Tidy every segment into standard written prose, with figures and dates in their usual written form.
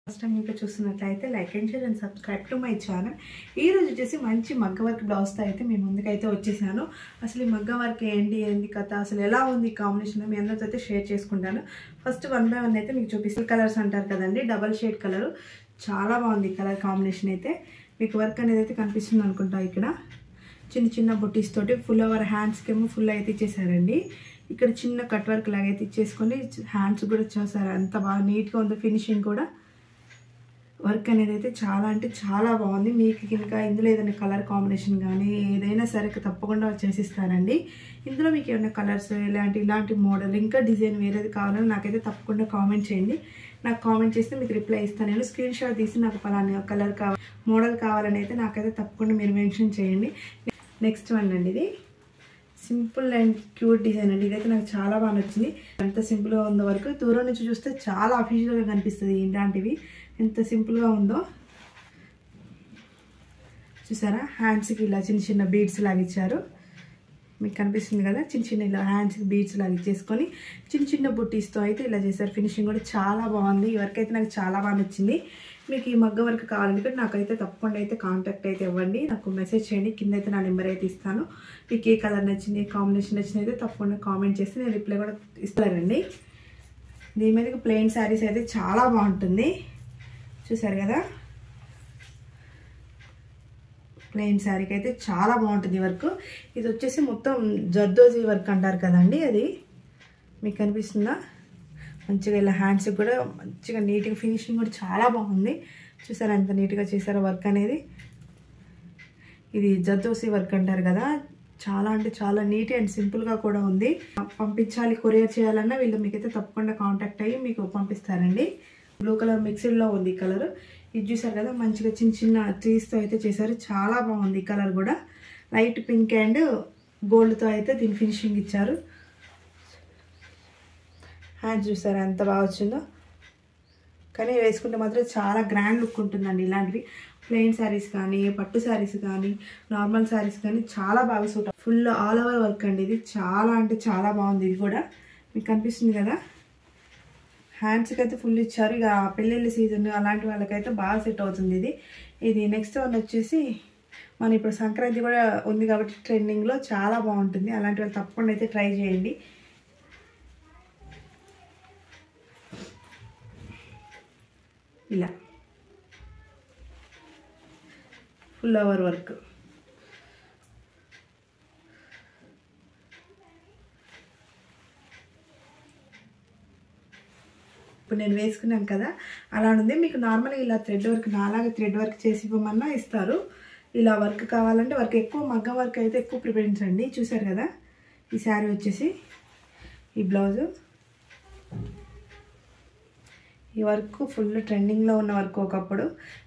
First time ఇంకా చూస్తున్నట్లయితే like and share and subscribe to my channel. ఈ రోజు వచ్చేసి మంచి మగ్గ వర్క్ బ్లౌజ్తో అయితే మేము ముందుకైతే వచ్చేసాను. అసలు ఈ మగ్గ వర్క్ ఏంటి కథ, అసలు ఎలా ఉంది కాంబినేషన్ మీ అందరితో అయితే షేర్ చేసుకుంటాను. ఫస్ట్ 1 by 1 అయితే మీకు చూపిస్తే కలర్స్ అంటారు కదండి, డబల్ షేడ్ కలర్ చాలా బాగుంది. కలర్ కాంబినేషన్ అయితే మీకు వర్క్ అనేది అయితే కనిపిస్తుంది అనుకుంటా. ఇక్కడ చిన్న చిన్న బుటీస్ తోటి ఫుల్ అవర్ హ్యాండ్స్కి ఏమో ఫుల్ అయితే ఇచ్చేసారండి. ఇక్కడ చిన్న కట్ వర్క్ లాగైతే ఇచ్చేసుకొని హ్యాండ్స్ కూడా చేశారు. అంత బాగా నీట్గా ఉంది. ఫినిషింగ్ కూడా వర్క్ అనేది అయితే చాలా అంటే చాలా బాగుంది. మీకు ఇంకా ఇందులో ఏదైనా కలర్ కాంబినేషన్ కానీ ఏదైనా సరే తప్పకుండా చేసిస్తారండి. ఇందులో మీకు ఏమైనా కలర్స్ ఇలాంటి మోడల్ ఇంకా డిజైన్ వేరేది కావాలని నాకైతే తప్పకుండా కామెంట్ చేయండి. నాకు కామెంట్ చేస్తే మీకు రిప్లై ఇస్తాను. నేను స్క్రీన్ షాట్ తీసి నాకు పలానా కలర్ మోడల్ కావాలని అయితే నాకైతే తప్పకుండా మీరు మెన్షన్ చేయండి. నెక్స్ట్ వన్ అండి, ఇది సింపుల్ అండ్ క్యూట్ డిజైన్ అండి. ఇదైతే నాకు చాలా బాగా నచ్చింది. ఎంత సింపుల్గా ఉందో వరకు దూరం నుంచి చూస్తే చాలా అఫీషియల్గా కనిపిస్తుంది. ఇలాంటివి ఎంత సింపుల్గా ఉందో చూసారా. హ్యాండ్స్కి ఇలా చిన్న చిన్న బీడ్స్ లాగా ఇచ్చారు, మీకు కనిపిస్తుంది కదా. చిన్న చిన్న ఇలా హ్యాండ్స్కి బీడ్స్ లాగా ఇచ్చేసుకొని చిన్న చిన్న బుట్టీస్తో అయితే ఇలా చేశారు. ఫినిషింగ్ కూడా చాలా బాగుంది. ఈ వర్క్ అయితే నాకు చాలా బాగా నచ్చింది. మీకు ఈ మగ్గ వర్క్ కావాలంటే నాకైతే తప్పకుండా అయితే కాంటాక్ట్ అయితే ఇవ్వండి, నాకు మెసేజ్ చేయండి. కింద అయితే నా నెంబర్ అయితే ఇస్తాను. మీకు ఏ కలర్ నచ్చింది, ఏ కాంబినేషన్ నచ్చింది అయితే తప్పకుండా కామెంట్ చేస్తే నేను రిప్లై కూడా ఇస్తానండి. దీని మీదకి ప్లెయిన్ శారీస్ అయితే చాలా బాగుంటుంది. చూసారు కదా, ప్లెయిన్ శారీకి అయితే చాలా బాగుంటుంది వర్క్. ఇది వచ్చేసి మొత్తం జర్దోజీ వర్క్ అంటారు కదండి, అది మీకు కనిపిస్తుందా. మంచిగా ఇలా హ్యాండ్స్కి కూడా మంచిగా నీట్గా ఫినిషింగ్ కూడా చాలా బాగుంది. చూసారా ఎంత నీట్గా చేశారో వర్క్ అనేది. ఇది జర్దోజీ వర్క్ అంటారు కదా, చాలా అంటే చాలా నీట్ అండ్ సింపుల్గా కూడా ఉంది. పంపించాలి, కొరియర్ చేయాలన్నా వీళ్ళు మీకైతే తప్పకుండా కాంటాక్ట్ అయ్యి మీకు పంపిస్తారండి. బ్లూ కలర్ మిక్స్డ్లో ఉంది కలర్. ఇది చూసారు కదా, మంచిగా చిన్న చిన్న ట్రీస్తో అయితే చేశారు. చాలా బాగుంది. కలర్ కూడా లైట్ పింక్ అండ్ గోల్డ్తో అయితే దీని ఫినిషింగ్ ఇచ్చారు. హ్యాండ్స్ చూసారా ఎంత బాగా వచ్చిందో. కానీ వేసుకుంటే మాత్రం చాలా గ్రాండ్ లుక్ ఉంటుందండి. ఇలాంటివి ప్లెయిన్ శారీస్ కానీ, పట్టు శారీస్ కానీ, నార్మల్ శారీస్ కానీ చాలా బాగా suit. Full all over work అండి. ఇది చాలా అంటే చాలా బాగుంది. ఇది కూడా మీకు కనిపిస్తుంది కదా. హ్యాండ్స్కి అయితే ఫుల్ ఇచ్చారు. ఇక పెళ్ళిళ్ళ సీజన్ అలాంటి వాళ్ళకైతే బాగా సెట్ అవుతుంది ఇది. నెక్స్ట్ వన్ వచ్చేసి మన ఇప్పుడు సంక్రాంతి కూడా ఉంది కాబట్టి ట్రెండింగ్లో చాలా బాగుంటుంది. అలాంటి వాళ్ళు తప్పకుండా అయితే ట్రై చేయండి. ఇలా ఫుల్ ఓవర్ వర్క్. ఇప్పుడు నేను వేసుకున్నాను కదా అలా ఉంది. మీకు నార్మల్గా ఇలా థ్రెడ్ వర్క్ నాలాగా థ్రెడ్ వర్క్ చేసి ఇవ్వమన్నా ఇస్తారు. ఇలా వర్క్ కావాలంటే వర్క్ ఎక్కువ మగ్గ వర్క్ అయితే ఎక్కువ ప్రిఫరెన్స్ అండి. చూసారు కదా, ఈ శారీ వచ్చేసి ఈ బ్లౌజు, ఈ వర్క్ ఫుల్ ట్రెండింగ్లో ఉన్న వర్క్ ఒకప్పుడు.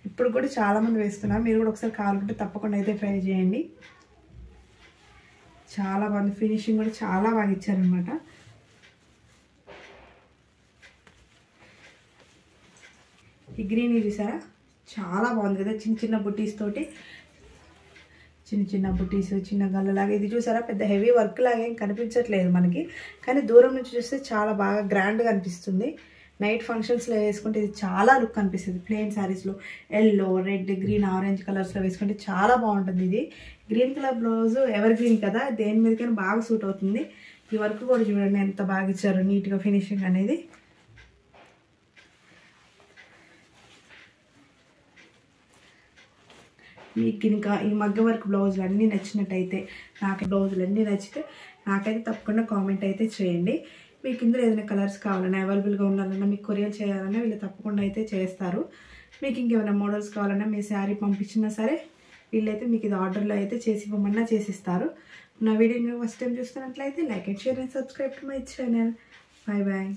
ఇప్పుడు కూడా చాలామంది వేస్తున్నారు. మీరు కూడా ఒకసారి కావాలంటే తప్పకుండా అయితే ట్రై చేయండి. చాలా బాగుంది. ఫినిషింగ్ కూడా చాలా బాగా ఇచ్చారనమాట. ఈ గ్రీన్ చూసారా చాలా బాగుంది కదా. చిన్న చిన్న బుటీస్ తోటి చిన్న చిన్న బుటీస్, చిన్న గల్లలాగా. ఇది చూసారా పెద్ద హెవీ వర్క్ లాగా ఏం కనిపించట్లేదు మనకి, కానీ దూరం నుంచి చూస్తే చాలా బాగా గ్రాండ్గా అనిపిస్తుంది. నైట్ ఫంక్షన్స్లో వేసుకుంటే ఇది చాలా లుక్ అనిపిస్తుంది. ప్లెయిన్ శారీస్లో ఎల్లో, రెడ్, గ్రీన్, ఆరెంజ్ కలర్స్లో వేసుకుంటే చాలా బాగుంటుంది. ఇది green colour blouse ever green కదా, దేని మీదకైనా బాగా సూట్ అవుతుంది. ఈ వర్క్ కూడా చూడండి ఎంత బాగా ఇచ్చారు, నీట్గా ఫినిషింగ్ అనేది. మీకు ఇంకా ఈ మగ్గ వర్క్ బ్లౌజులు అన్నీ నచ్చినట్టయితే, నాకు బ్లౌజులు అన్నీ నచ్చితే నాకైతే తప్పకుండా కామెంట్ అయితే చేయండి. మీకు ఇందులో ఏదైనా కలర్స్ కావాలన్నా, అవైలబుల్గా ఉండాలన్నా, మీకు కొరియర్ చేయాలన్నా వీళ్ళు తప్పకుండా అయితే చేస్తారు. మీకు ఇంకేమైనా మోడల్స్ కావాలన్నా మీ శారీ పంపించినా సరే వీళ్ళైతే మీకు ఇది ఆర్డర్లో అయితే చేసి ఇవ్వమన్నా చేసిస్తారు. నా వీడియోని ఫస్ట్ టైం చూస్తున్నట్లయితే like and share and subscribe to my channel. Bye bye.